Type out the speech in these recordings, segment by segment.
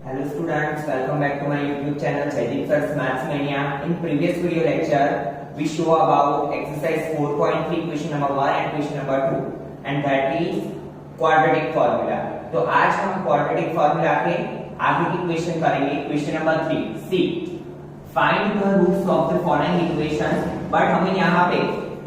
Hello students, welcome back to my YouTube channel Jaideep Sir's Maths Mania. In previous video lecture, we show about exercise 4.3 question number 1 and question number 2 and that is quadratic formula. तो आज हम quadratic formula के आगे की question करेंगे. Question number 3 C find the roots of the following equation. But हमें यहाँ पे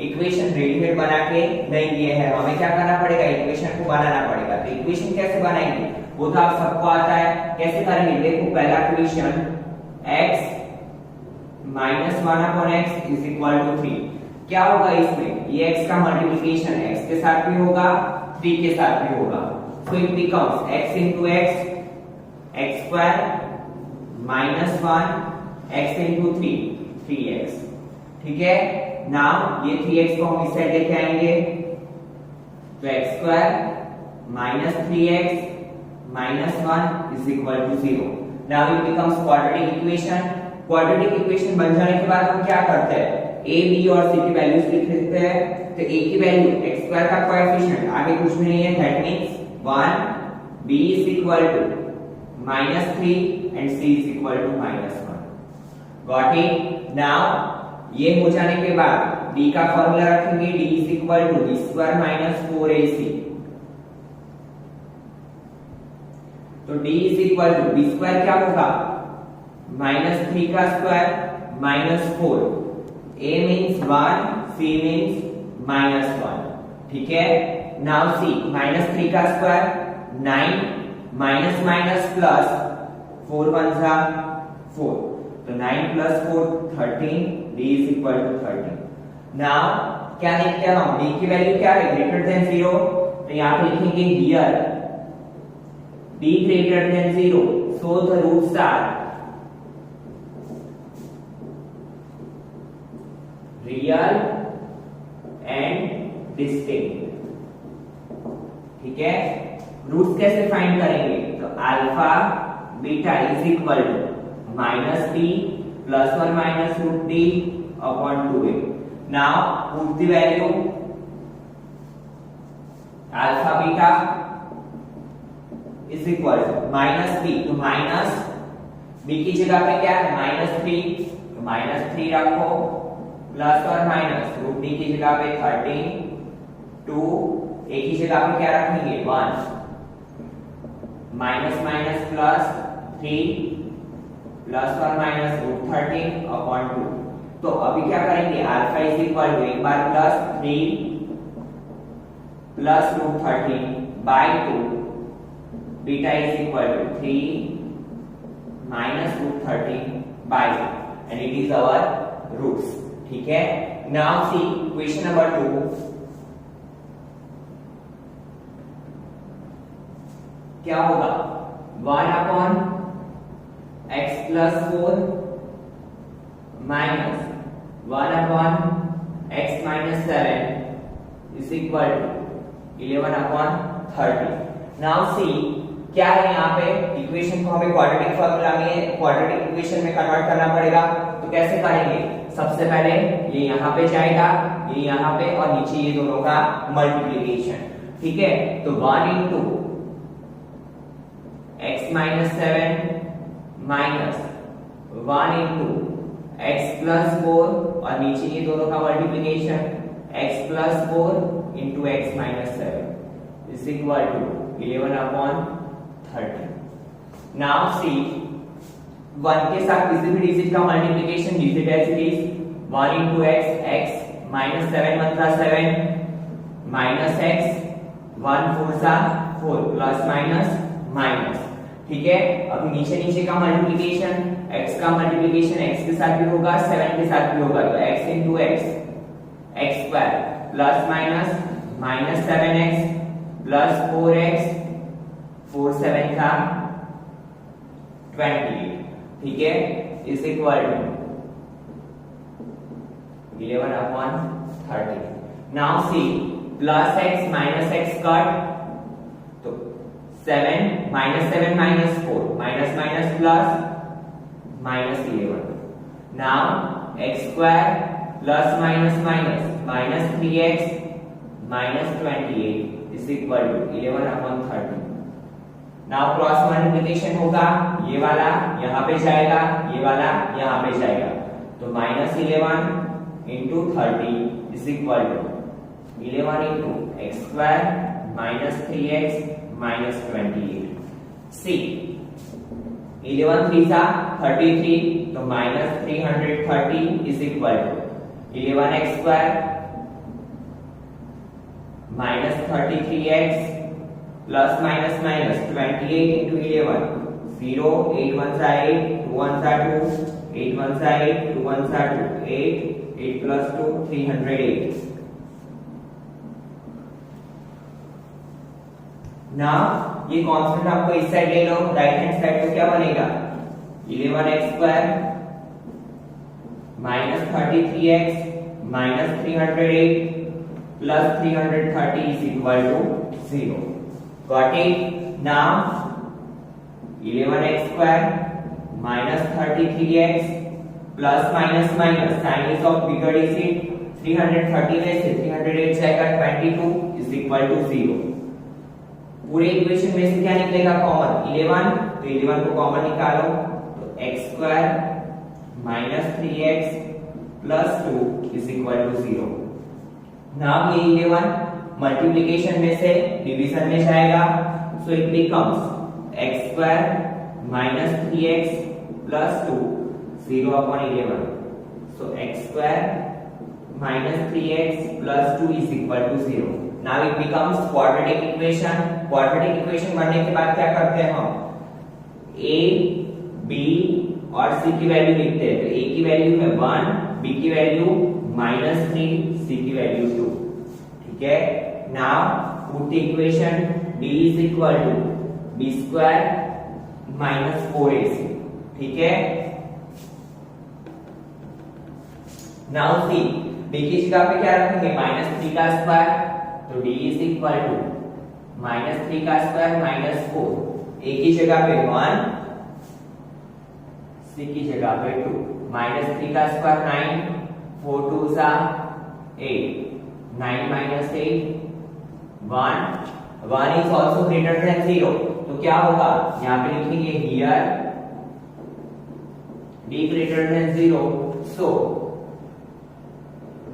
इक्वेशन रेडीमेड बना के नहीं दिए हैं, हमें क्या करना पड़ेगा, इक्वेशन को बनाना पड़ेगा. तो इक्वेशन कैसे बनाएंगे वो तो आप सबको आता है. कैसे करेंगे देखो, पहला equation x minus 1/x is equal to 3. क्या होगा इसमें, ये x का मल्टीप्लिकेशन x के साथ भी होगा 3 के साथ भी होगा. So it becomes x into x x square minus 1 x into 3 3x. ठीक है. नाउ ये 3x को हम इस साइड लेके आएंगे तो x square minus 3x minus 1 is equal to 0. Now it becomes quadratic equation. Quadratic equation बन जाने के बाद हम क्या करते हैं, a, b और c की वैल्यूज लिख लेते हैं. तो a की वैल्यू x स्क्वायर का कोएफिशिएंट आगे कुछ भी नहीं है, that means 1, b is equal to -3 and c is equal to -1. Got it? Now ये हो जाने के बाद d का फॉर्मूला रखेंगे, d is equal to b square minus 4ac. तो d is equal to b square क्या होगा, -3 का square -4. a means 1, c means -1. ठीक है. नाउ c -3 का स्क्वायर 9 माइनस माइनस प्लस 4 1 जा 4. तो 9 plus 4 13, d is equal to 13. Now क्या देखते हैं हम, d की वैल्यू क्या है, ग्रेटर देन 0. तो यहाँ पे लिखेंगे here d greater than 0, so the roots are real and distinct. ठीक है. रूट्स कैसे फाइंड करेंगे, तो alpha beta is equal to -d plus or minus root d upon 2a. Now put the value alpha beta is equal to -b. तो minus b की जगह पे क्या है -3, तो -3 रखो प्लस और माइनस रूट d की जगह पे 13, 2 a की जगह पे क्या रखेंगे 1, माइनस माइनस प्लस 3 प्लस और माइनस रूट 13 अपॉन 2. तो अभी क्या करेंगे, अल्फा इज इक्वल टू एक बार plus 3 plus root 13 by 2, beta is equal to 3 minus root 13 by 2 and it is our roots. ठीक है. नाउ सी क्वेश्चन नंबर 2. क्या होगा, 1 upon x plus 4 minus 1 upon x minus 7 is equal to 11 upon 30. Now see क्या है यहाँ पे, equation को हमें क्वाड्रेटिक फार्मूला में क्वाड्रेटिक इक्वेशन में कन्वर्ट करना पड़ेगा. तो कैसे करेंगे, सबसे पहले ये यहाँ पे जाएगा, ये यहाँ पे, और नीचे ये दोनों का मल्टीप्लिकेशन. ठीक है. तो 1 into x minus 7 minus 1 into x plus 4 और नीचे ये दोनों का multiplication x plus 4 into x minus 7 is equal to 11 upon 30. Now see 1 के साथ किसी भी डिजिट का multiplication digit as it is 1 into x minus 7 1 plus 7 minus x 1 4 सा 4 plus minus minus. ठीक है. अब नीचे नीचे का मल्टीप्लिकेशन, x का मल्टीप्लिकेशन x के साथ भी होगा 7 के साथ भी होगा, तो x into x x square plus minus minus 7x plus 4x 4 7 का 28. ठीक है. Is equal to 11 upon 30. Now C plus x minus x cut, 7 minus 7 minus 4 minus minus plus minus 11. Now x square plus minus minus minus 3x minus 28 is equal to 11 upon 30. Now cross multiplication होगा, ये वाला यहाँ पे जाएगा, ये वाला यहाँ पे जाएगा, तो -11 into 30 is equal to 11 into x square minus 3x minus 28. See, 11 3s are 33, तो minus 330 is equal to 11x square minus 33x plus minus minus 28 into 11, 0, 8 ones are 8, 2 ones are 2, 8 ones are 8, 2 ones are 2, 8 plus 2, 308. Now ये constant आपको इस side ले लो, right hand side तो क्या बनेगा 11x square minus 33x minus 308 plus 330 is equal to 0. Got it? Now 11x square minus 33x plus minus minus sign is of bigger digit 330 में से 308 जाएगा 22 is equal to 0. पूरे equation में से क्या निकलेगा कॉमन 11, तो 11 को कॉमन निकालो, तो x square minus 3x plus 2 is equal to 0. Now ये 11 मल्टीप्लिकेशन में से डिवीजन में जाएगा, so it becomes x square minus 3x plus 2 0 upon 11. So x square minus 3x plus 2 is equal to 0. Now it becomes quadratic equation. Quadratic equation बनने के बाद क्या करते हैं हम a, b और c की वैल्यू लिखते हैं, तो a की वैल्यू है 1, b की वैल्यू -3, c की वैल्यू 2. ठीक है, now put the equation b is equal to b square minus 4ac. ठीक है, now see b की जगह पे क्या रखेंगे -3 का स्क्वायर, तो d is equal to -3 का स्क्वायर -4, a की जगह पे 1, c की जगह पे 2, -3 का square 9, 4 2s are 8, 9 minus 8 1 is also greater than 0, तो क्या होगा यहाँ पे लिखेंगे here d greater than 0, so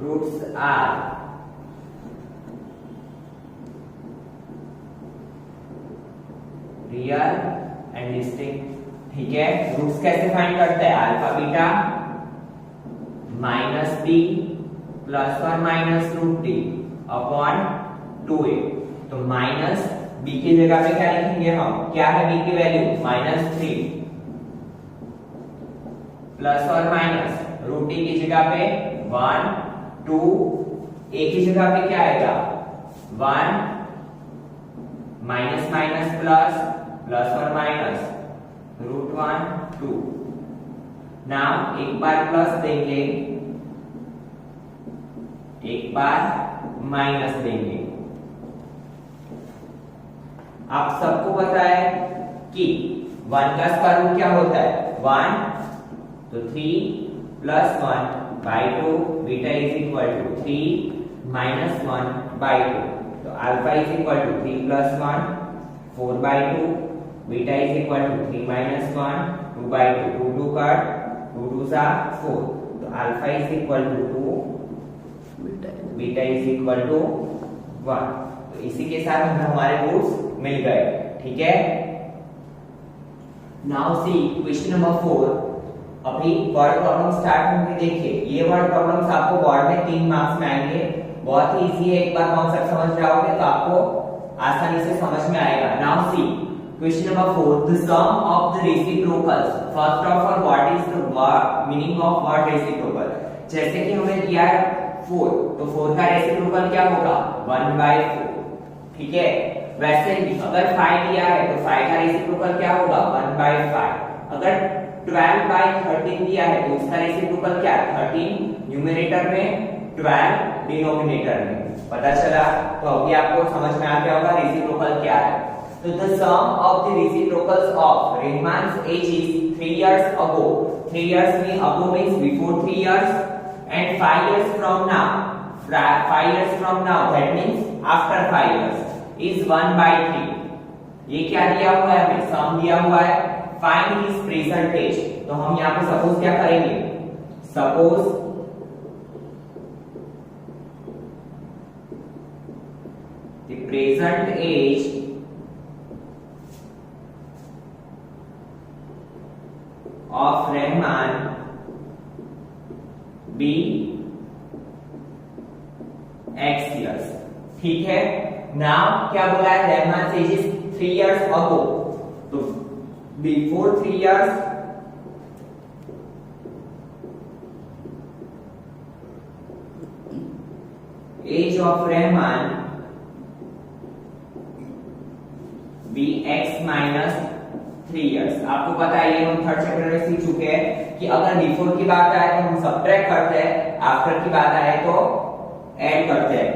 roots are real and distinct. ठीक है, रूट्स कैसे फाइंड करते हैं alpha beta minus b plus और minus root d upon 2a. तो माइनस b की जगह पे क्या लिखेंगे हम, क्या है b की वैल्यू -3 प्लस और माइनस रूट d की जगह पे 1 2, a की जगह पे क्या आएगा 1 माइनस माइनस प्लस प्लस और माइनस रूट 1 2. नाउ एक बार प्लस देंगे, एक बार माइनस देंगे. आप सबको पता है कि 1 का स्क्वायर रूट क्या होता है 1, तो 3 plus 1 by 2 beta is equal to 3 minus 1 by 2, तो alpha is equal to 3 plus 1 4 by 2, beta is equal to 3 minus 1 2 by 2, 2 cut 2 2s are 4, तो alpha is equal to 2, beta is equal to 1. तो इसी के साथ हमें हमारे roots मिल गए. ठीक है, नाउ सी क्वेश्चन नंबर 4. अभी वर्ड प्रॉब्लम स्टार्ट होंगे. देखिए ये वर्ड प्रॉब्लम्स आपको बोर्ड में 3 मार्क्स में आएंगे. बहुत ही इजी है, एक बार कॉन्सेप्ट समझ जाओगे तो आपको आसानी से समझ में आएगा. Now C question number 4. The sum of the reciprocals. First of all what is the meaning of word reciprocal. जैसे कि हमें दिया है 4, तो 4 का रेसिप्रोकल क्या होगा 1/4. ठीक है, वैसे भी अगर 5 दिया है तो 5 का रेसिप्रोकल क्या होगा 1/5. अगर 12/13 दिया है तो उसका रेसिप्रोकल क्या है 13 न्यूमरेटर में 12 डिनोमिनेटर में. पता चला, तो अभी आपको समझ में आ गया होगा रेसिप्रोकल क्या है. तो the sum of the reciprocals of रेहमान's age is 3 years ago. 3 years में ago means before 3 years and 5 years from now. 5 years from now that means after 5 years is 1/3. ये क्या दिया हुआ है, हमें सम दिया हुआ है, फाइंड हिज प्रेजेंट एज। तो हम यहाँ पे सपोज क्या करेंगे, suppose the present age of Rahman be x years। ठीक है, नाउ क्या बोला है, Rahman age is 3 years ago, तो before 3 years age of Rahman be x minus 3 years। आपको पता है, ये हम थर्ड चैप्टर में सीख चुके हैं कि अगर बिफोर की बात आए तो हम सब्ट्रैक्ट करते हैं, आफ्टर की बात आए तो ऐड करते हैं।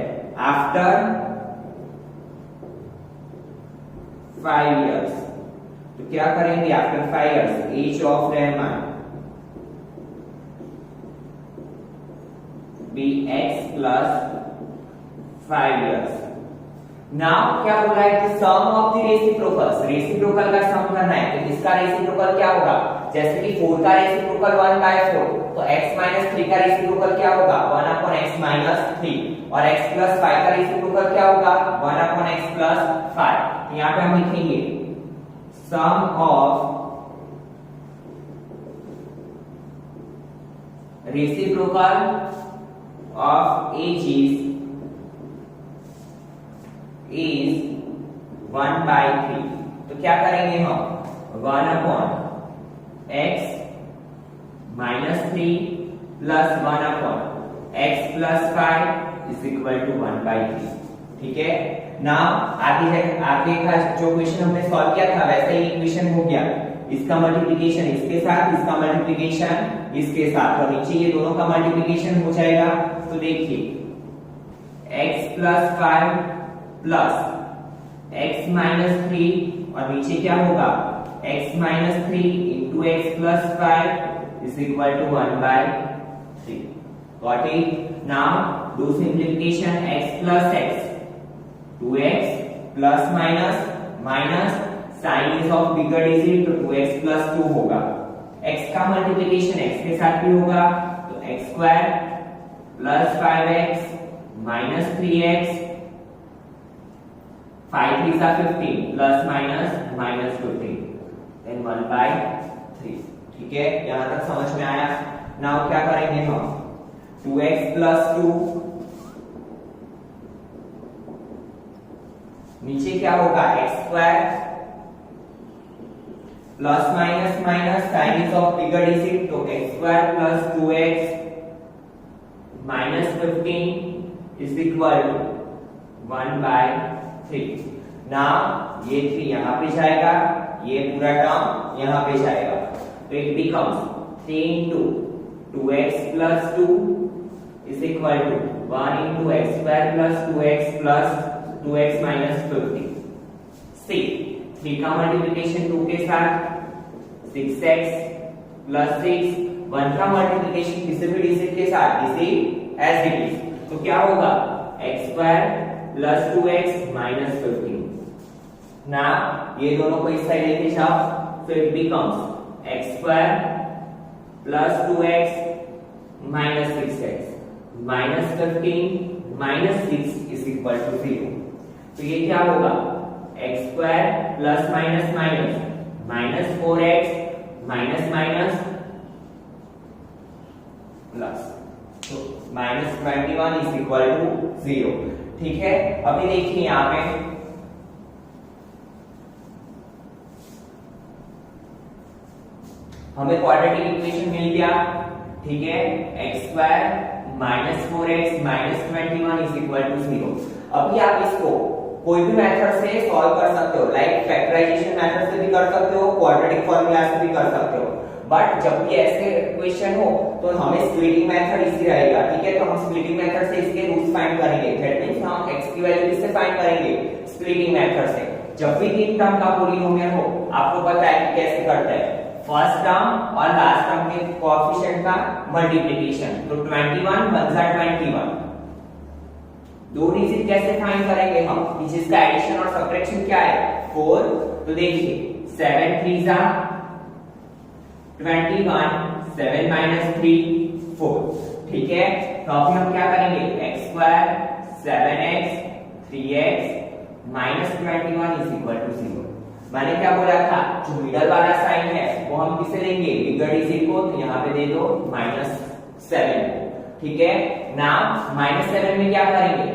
आफ्टर 5 years, तो क्या करेंगे, after 5 years age of Rahman be x plus 5 years। Now क्या बोला है कि sum of the reciprocals, reciprocal का सम करना है, तो इसका रेसिप्रोकल क्या होगा, जैसे कि 4 का रेसिप्रोकल 1/4, तो x माइनस 3 का रेसिप्रोकल क्या होगा, 1/x माइनस 3, और x प्लस 5 का रेसिप्रोकल क्या होगा, 1/x प्लस 5। यहाँ पे हम लिखेंगे sum of reciprocal of ages is 1/3। तो क्या करेंगे हम, 1/x minus 3 plus 1/x plus 5 is equal to 1/3। ठीक है, नाउ आगे का जो क्वेश्चन हमने सॉल्व किया था वैसे ही इक्वेशन हो गया, इसका मल्टीप्लिकेशन इसके साथ, इसका मल्टीप्लिकेशन इसके साथ, और नीचे ये दोनों का मल्टीप्लिकेशन हो जाएगा। तो देखिए x plus 5 plus x minus 3, और नीचे क्या होगा, x minus 3 into x plus 5 is equal to 1/3। Got it. Now do simplification, x plus x 2x plus minus minus sign is of bigger digit, तो 2x plus 2 होगा, x का multiplication x के साथ भी होगा, तो x square plus 5x minus 3x 5 3 are 15 plus minus minus 15 then 1/3। ठीक है, यहां तक समझ में आया। नाउ क्या करेंगे हम, 2x प्लस 2, नीचे क्या होगा, x square plus minus minus sign is of bigger digit, तो x square plus 2x minus 15 is equal to 1/3। Now ये 3 यहां पे जाएगा, ये पूरा टर्म यहां पे जाएगा, तो it becomes 3 into 2x plus 2 is equal to 1 into x square plus 2x plus 2x minus 50। C 3 का मल्टीप्लिकेशन 2 के साथ 6x plus 6, 1 का मल्टीप्लिकेशन किसी भी डिजिट के साथ इसे as it is, तो क्या होगा, x square plus 2x minus 15। ना ये दोनों को इस साइड लेके जाओ, so it becomes x square plus 2x minus 6x minus 15 minus 6 is equal to 0। तो ये क्या होगा, x square plus minus minus minus 4x minus minus plus, तो minus 21 is equal to 0। ठीक है, अभी देखिए यहाँ पे हमें क्वाड्रेटिक इक्वेशन मिल गया। ठीक है, x square minus 4x minus 21 is equal to 0। अभी आप इसको कोई भी मेथड से सॉल्व कर सकते हो, लाइक फैक्टराइजेशन मेथड से भी कर सकते हो, क्वाड्रेटिक फॉर्मूला से भी कर सकते हो, बट जब भी ऐसे क्वेश्चन हो तो हमें स्प्लिटिंग मेथड इजी रहेगा। ठीक है, तो हम स्प्लिटिंग मेथड से इसके रूट्स फाइंड करेंगे, दैट मींस हम x की वैल्यू किससे फाइंड करेंगे, स्प्लिटिंग मेथड से। जब भी तीन टर्म का पॉलीनोमियल हो, आपको पता है कि कैसे करते हैं, फर्स्ट टर्म और लास्ट टर्म के कोएफिशिएंट का मल्टीप्लिकेशन, तो 21 बचा 21, दो डिजिट कैसे फाइंड करेंगे हम, जिसका एडिशन और सब्ट्रैक्शन क्या है, 4। तो देखिए 7 3 जा 21, 7 माइनस 3 4। ठीक है, तो अभी हम क्या करेंगे, x square 7x 3x minus 21 is equal to 0। मैंने क्या बोला था, जो मिडल वाला साइन है वो हम किसे देंगे, बिगर डिजिट को, तो यहाँ पे दे दो -7 को। ठीक है, नाउ -7 में क्या करेंगे,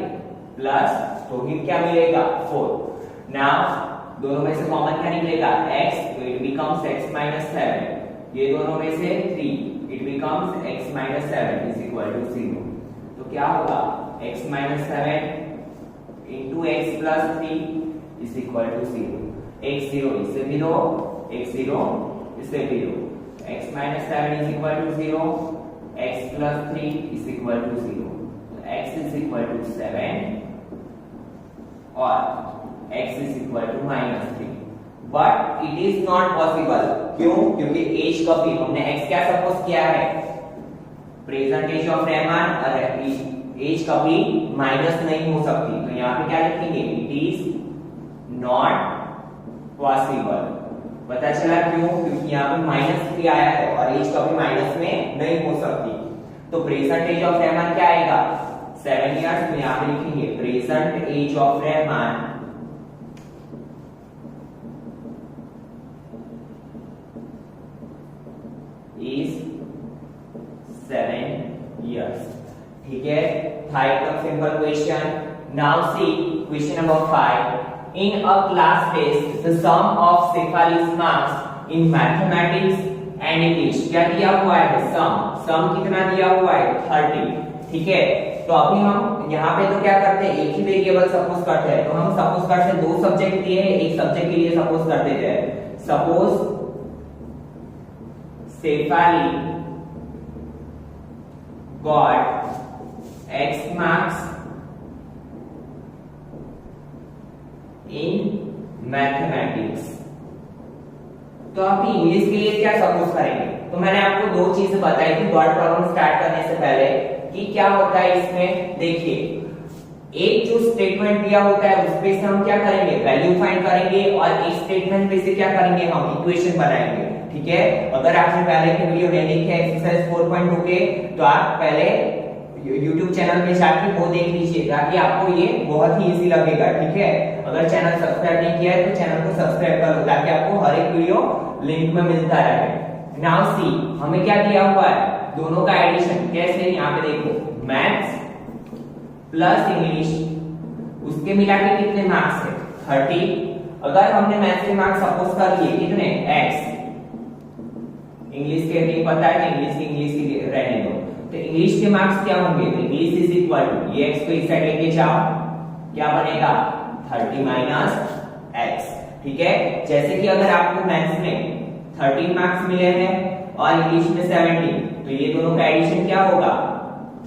प्लस, तो ही क्या मिलेगा 4। नाउ दोनों में से कॉमन क्या निकलेगा, x, तो इट बिकम्स x माइनस 7। ये दोनों में से 3, it becomes x minus 7 is equal to 0। तो क्या होगा, x minus 7 into x plus 3 is equal to 0। x 0 इससे भी दो, x 0 इससे भी दो, x minus 7 is equal to 0, x plus 3 is equal to 0। तो x इज इक्वल टू 7 और x is equal to -3। But it is not possible, क्यों, क्योंकि एज कभी हमने x क्या सपोज किया है, प्रेजेंट एज ऑफ रहमान, और एज कभी माइनस नहीं हो सकती। तो यहाँ पे क्या लिखेंगे, इट इज नॉट पॉसिबल। पता चला क्यों, क्योंकि यहाँ पे -3 आया है और एज कभी माइनस में नहीं हो सकती। तो प्रेजेंट एज ऑफ रहमान क्या आएगा, 7 इयर्स। तो यहाँ पे लिखेंगे present age of Rahman is 7 years। ठीक है, था एकदम simple question. Now C question number 5। In a class test, the sum of Cephal's marks in mathematics and English क्या दिया हुआ है, सम कितना दिया हुआ है, 30। ठीक है, तो अभी हम यहाँ पे तो क्या करते हैं, एक ही वेरिएबल सपोज करते हैं। तो हम सपोज करते हैं 2 सब्जेक्ट दिए हैं, एक सब्जेक्ट के लिए सपोज कर देते हैं। Suppose Cephali got X marks in mathematics। तो अभी इंग्लिश के लिए क्या सपोज करेंगे, तो मैंने आपको 2 चीजें बताई थी डॉट प्रॉब्लम स्टार्ट करने से पहले कि क्या होता है इसमें। देखिए, एक जो स्टेटमेंट दिया होता है उस पे से हम क्या करेंगे, वैल्यू फाइंड करेंगे, और एक स्टेटमेंट पे से क्या करेंगे, हम इक्वेशन बनाएंगे। ठीक है, अगर आपने पहले की वीडियो नहीं देखी है एक्सरसाइज 4.2 के, तो आप पहले YouTube चैनल पे जाके वो देख लीजिए, ताकि आपको ये बहुत ही इजी लगेगा। ठीक है, अगर चैनल सब्सक्राइब नहीं किया है तो चैनल को सब्सक्राइब कर लो, ताकि आपको हर एक वीडियो लिंक में मिलता रहे। नाउ सी, हमें क्या दिया हुआ है, दोनों का एडिशन कैसे, यहाँ पे देखो, मैथ्स प्लस इंग्लिश, उसके मिला के कितने मार्क्स है, 30। अगर हमने मैथ्स के मार्क्स सपोज कर लिए कितने, x, इंग्लिश के नहीं पता है, इंग्लिश की रहने दो। तो इंग्लिश के मार्क्स क्या होंगे, इंग्लिश इज इक्वल टू, ये x को इस साइड लेके जाओ, क्या बनेगा 30 माइनस x। ठीक है, जैसे कि अगर आपको मैथ्स में 13 मार्क्स मिले हैं और इंग्लिश में 17, तो ये दोनों का एडिशन क्या होगा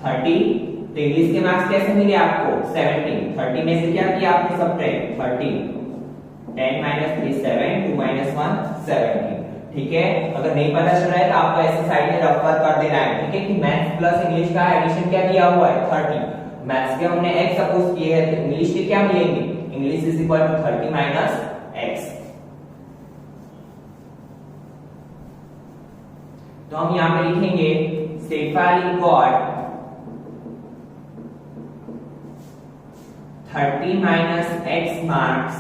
30। तो इंग्लिश के मार्क्स कैसे मिले आपको 17, 30 में से क्या किया आपने सब्ट्रैक्ट 13, 10 माइनस 3 7, 2 माइनस 1 17। ठीक है, अगर नहीं पता चल रहा है तो आपको ऐसे साइड में रेफर कर देना है। ठीक है, कि मैथ्स प्लस इंग्लिश का एडिशन क्या दिया हुआ है 30। मैथ्स के हमने x सपोज किए हैं, तो इंग्लिश के क्या मिलेंगे, English is equal to 30 minus x। तो हम यहां पे लिखेंगे Cephali got 30 minus x marks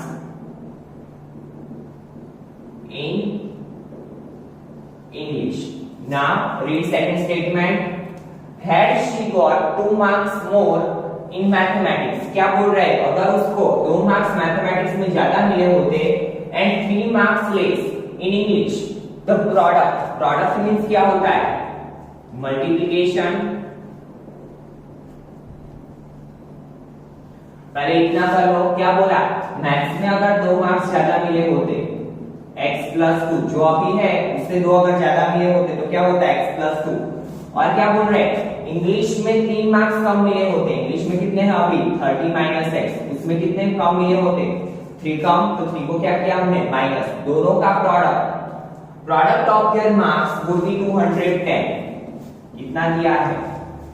in English। Now read second statement। Had she got 2 marks more in mathematics, क्या बोल रहा है, अगर उसको 2 मार्क्स मैथमेटिक्स में ज्यादा मिले होते and 3 marks less in English, the product means क्या होता है, मल्टीप्लिकेशन। पहले इतना कर लो, क्या बोला, मैथ्स में अगर 2 मार्क्स ज्यादा मिले होते x प्लस 2, जो अभी है उससे 2 अगर ज्यादा मिले होते तो क्या होता है x प्लस 2। और क्या बोल रहे हैं, इंग्लिश में 3 मार्क्स कम मिले होते, इंग्लिश में कितने हैं अभी 30 माइनस x, उसमें कितने कम मिले होते 3 कम, तो 3 को क्या किया हमने माइनस, दोनों का product of their marks would be 210। कितना दिया है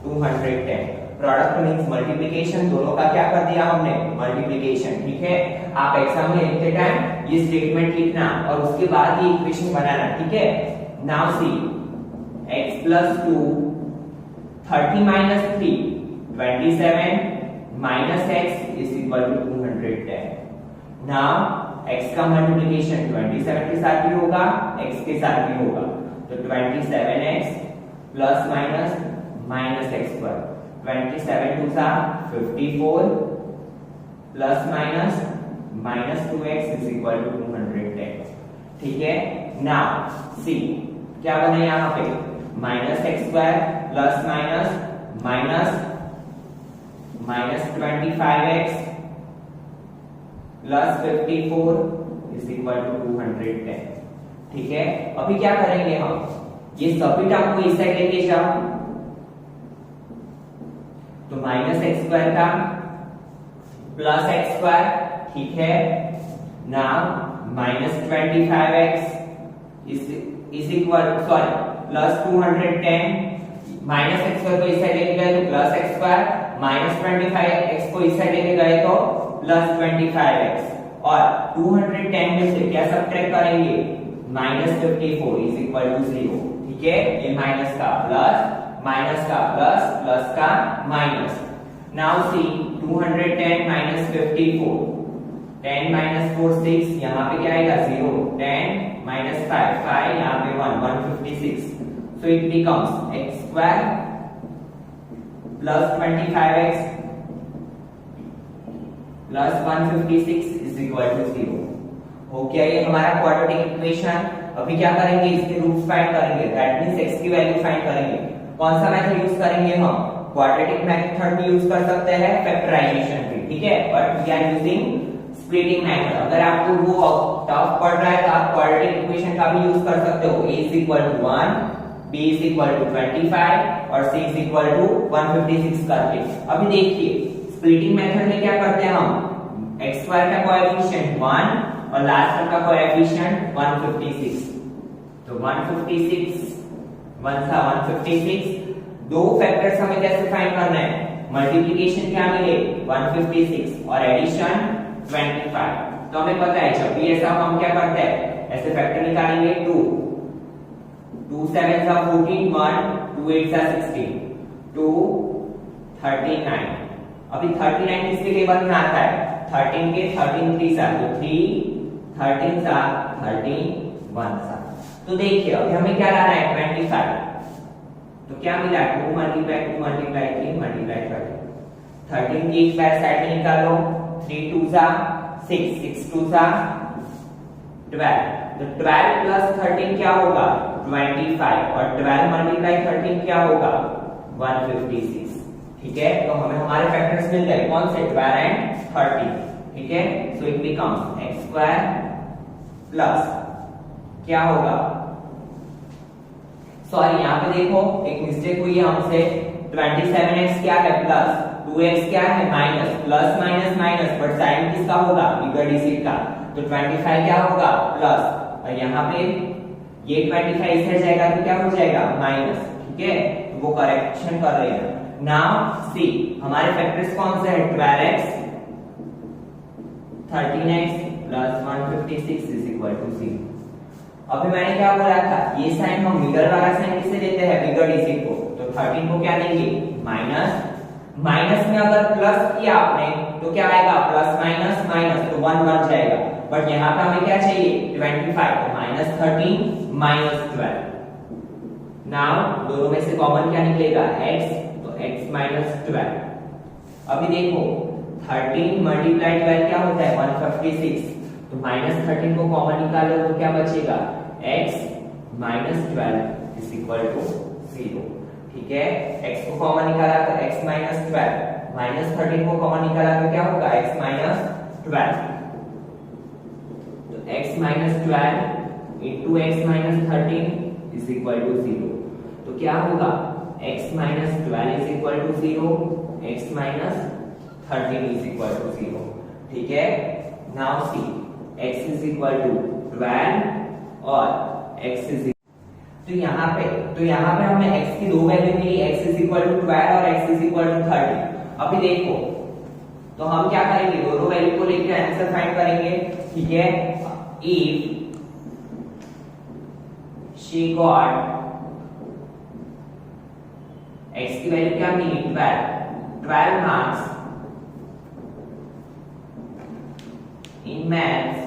210। प्रोडक्ट मींस मल्टीप्लिकेशन, दोनों का क्या कर दिया हमने, मल्टीप्लिकेशन। ठीक है, आप एग्जाम में लिखते टाइम ये स्टेटमेंट लिखना और उसके बाद ये इक्वेशन बनाना। ठीक है, now C x plus 2 30 minus 3 27 minus x is equal to 210। now x का मल्टीप्लिकेशन 27 के साथ भी होगा, x के साथ भी होगा, तो 27x plus minus minus x पर 27 टू सा 54 plus minus minus 2x is equal to 210। ठीक है, नाउ सी क्या बना यहाँ पे, minus x square plus minus minus minus 25x plus 54 is equal to 210। ठीक है, अभी क्या करेंगे हम, ये सभी टर्म को इस साइड लेके जाओ, तो माइनस एक्स स्क्वायर का प्लस एक्स स्क्वायर। ठीक है, now minus 25x is equal sorry plus 210 minus x square को इस साइड लेके गए तो plus x square, minus 25x को इस साइड लेके गए तो प्लस 25x और 210 में से क्या सब्ट्रैक्ट करेंगे, माइनस 54 इज इक्वल टू 0। ठीक है, ये माइनस का प्लस, माइनस का प्लस, प्लस का minus. Now see 210 minus 54, 10 minus 4 6, यहाँ पे क्या आएगा 0, 10 माइनस 5 5, यहाँ पे 1 156। So it becomes x square plus 25x plus 156 is equal to 0। हो गया ये हमारा क्वाड्रेटिक इक्वेशन। अभी क्या करेंगे, इसके रूट्स फाइंड करेंगे, दैट मींस x की वैल्यू फाइंड करेंगे। कौन सा मेथड यूज करेंगे हम, क्वाड्रेटिक मेथड भी यूज कर सकते हैं, फैक्टराइजेशन भी। ठीक है, but we are using splitting method. अगर आपको वो टफ पड़ रहा है तो आप क्वाड्रेटिक इक्वेशन का भी यूज कर सकते हो, a is equal to 1, b is equal to 25 और c is equal to 156 करके। अभी देखिए स्प्लिटिंग मेथड में क्या करते हैं हम, x स्क्वायर का कोएफिशिएंट 1 और लास्ट टर्म का कोएफिशिएंट 156, तो 156 1 था 156। दो फैक्टर्स हमें कैसे फाइंड करना है, मल्टीप्लिकेशन क्या मिले 156 और एडिशन 25। तो हमें पता है जब भी ऐसा हम क्या करते हैं, ऐसे फैक्टर निकालेंगे 2 2 7 14 1 2 8 16 2 39। अभी 39 किसके टेबल में आता है, 13 के 13 3 सा तो 3 13 सा 13 1 सा। तो देखिए अभी हमें क्या लाना है 25, तो क्या मिला 2 मल्टीप्लाई 2 मल्टीप्लाई 3 मल्टीप्लाई 13 की एक बार साइड में निकालो, 3 2 सा 6 6 2 सा 12, तो 12 प्लस 13 क्या होगा 25 और 12 मल्टीप्लाई 13 क्या होगा 156। ठीक है, तो हमें हमारे फैक्टर्स मिल गए, कौन से 12 एंड 13। ठीक है, so it becomes x square plus क्या होगा, सॉरी यहाँ पे देखो एक मिस्टेक हुई है हमसे, 27x क्या है प्लस, 2x क्या है minus, plus minus minus, but sign किसका होगा, बिगर डिजिट का, तो 25 क्या होगा प्लस, और यहाँ पे ये 25 इधर जाएगा तो क्या हो जाएगा माइनस। ठीक है, तो वो करेक्शन कर रहे हैं। नाउ सी हमारे फैक्टर्स कौन से हैं, 12x 13x plus 156 is equal to 0। अभी मैंने क्या बोला था, ये साइन हम मिडल वाला साइन किसे देते हैं, बिगर डिजिट को, तो 13 को क्या देंगे माइनस, माइनस में अगर प्लस किया आपने तो क्या आएगा प्लस माइनस माइनस, तो 1 बन जाएगा, बट यहाँ पे हमें क्या चाहिए 25, तो माइनस 13 माइनस 12। नाउ दोनों में से कॉमन क्या निकलेगा x, तो x माइनस 12। अभी देखो 13 मल्टीप्लाई 12 क्या होता है 156, तो माइनस 13 को कॉमन निकालो तो क्या बचेगा x minus 12 is equal to 0। ठीक है, x को कॉमन निकाला तो x माइनस 12, माइनस 13 को कॉमन निकाला तो क्या होगा x माइनस 12, तो x minus 12 into x minus 13 is equal to 0। तो क्या होगा x minus 12 is equal to 0, x minus 13 is equal to 0। ठीक है, now C x is equal to 12 और x इज, तो यहाँ पे हमें x की दो वैल्यू मिली, x इज इक्वल टू 12 और x इज इक्वल टू 30। अभी देखो तो हम क्या करेंगे, दोनों वैल्यू को लेकर आंसर फाइंड करेंगे, ठीक है। इफ she got x की वैल्यू क्या मिली 12 marks in maths,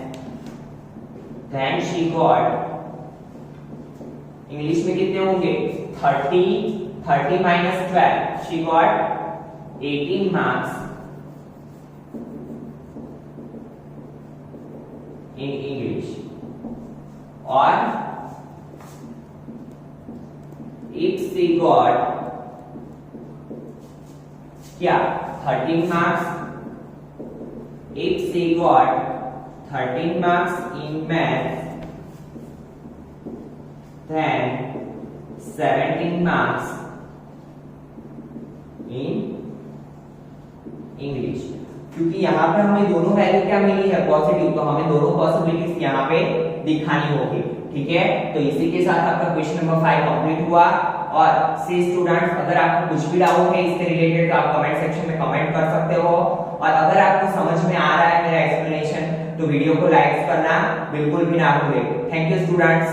then she got, English में कितने होंगे 30 minus 12, she got 18 marks in English। और if she got क्या 13 marks, if she got 13 marks in math, then 17 marks in English। क्योंकि यहाँ पे हमें दोनों वैल्यू क्या मिली है पॉजिटिव, तो हमें दोनों पॉसिबिलिटीज यहाँ पे दिखानी होगी, ठीक है। तो इसी के साथ आपका क्वेश्चन नंबर 5 कंप्लीट हुआ। और सी स्टूडेंट्स, अगर आपको कुछ भी डाउट है इससे रिलेटेड तो आप कमेंट सेक्शन में कमेंट कर सकते हो। और अगर आपको समझ में आ रहा है मेरा एक्सप्लेनेशन तो वीडियो को लाइक करना बिल्कुल भी ना भूलें। Thank you students.